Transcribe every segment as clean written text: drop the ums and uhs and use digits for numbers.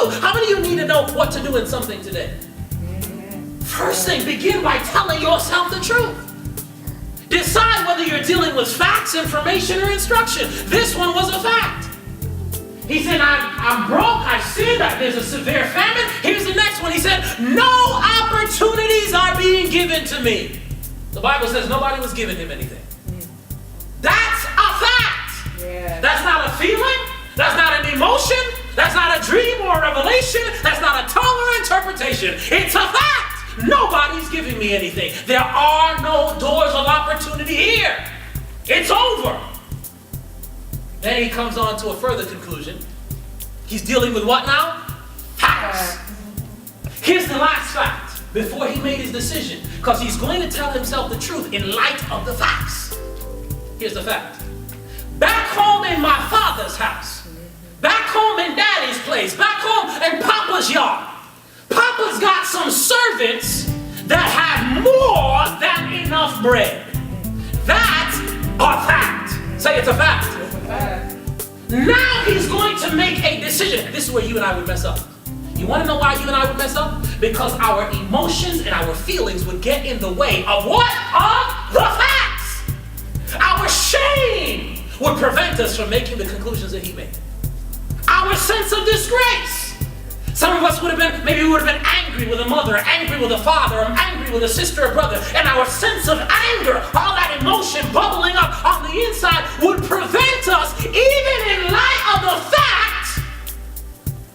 do? How many of you need to know what to do in something today? First thing, begin by telling yourself the truth. Decide whether you're dealing with facts, information, or instruction. This one was a fact. He said, I'm broke, I've sinned, there's a severe famine. Here's the next one. He said, no opportunities are being given to me. The Bible says nobody was giving him anything. That's a fact. Yeah. That's not a feeling. That's not an emotion. That's not a dream or a revelation. That's not a tongue or interpretation. It's a fact. Nobody's giving me anything. There are no doors of opportunity here. It's over. Then he comes on to a further conclusion. He's dealing with what now? Facts. Here's the last fact before he made his decision, because he's going to tell himself the truth in light of the facts. Here's the fact. Back home in my father's house, back home in daddy's place, back home in Papa's yard, Papa's got some servants that have more than enough bread. That's a fact. Say it's a fact. It's a fact. Now he's going to make a decision. This is where you and I would mess up. You want to know why you and I would mess up? Because our emotions and our feelings would get in the way of what? Of the facts. Our shame would prevent us from making the conclusions that he made. Our sense of disgrace. Some of us would have been, maybe we would have been angry with a mother, angry with a father, or angry with a sister or brother, and our sense of anger, all that emotion bubbling up on the inside would prevent us, even in light of the facts,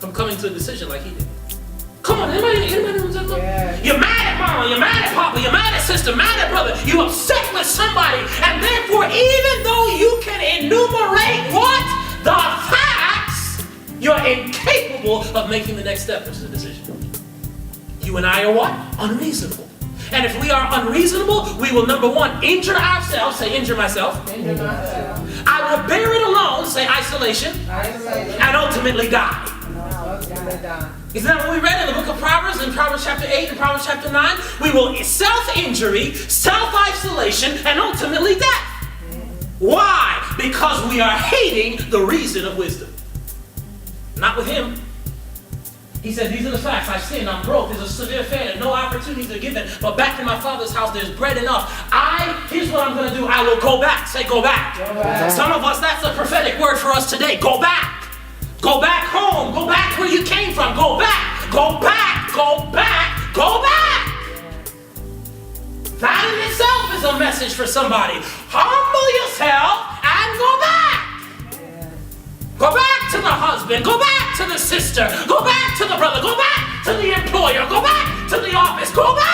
from coming to a decision like he did. Come on, anybody know what I'm talking about? Yeah. You're mad at mama, you're mad at papa, you're mad at sister, mad at brother, you're upset with somebody, and therefore, even though you can enumerate what? The facts, you're incapable of making the next step, which is a decision. You and I are what? Unreasonable. And if we are unreasonable, we will, number one, injure ourselves. Say, injure myself. Injure myself. I will bear it alone. Say, isolation. And ultimately die. Isn't that what we read in the book of Proverbs, in Proverbs chapter 8 and Proverbs chapter 9? We will self-injury, self-isolation, and ultimately death. Why? Because we are hating the reason of wisdom. Not with him. He said, these are the facts. I've sinned. I'm broke. There's a severe famine. No opportunities are given. But back in my father's house, there's bread enough. Here's what I'm going to do. I will go back. Say, go back. Go back. Some of us, that's a prophetic word for us today. Go back. Go back home. Go back where you came from. Go back. Go back. Go back. Go back. That in itself is a message for somebody. Humble yourself and go back. Go back to the husband. Go back to the sister. Go back to the brother. Go back to the employer. Go back to the office. Go back.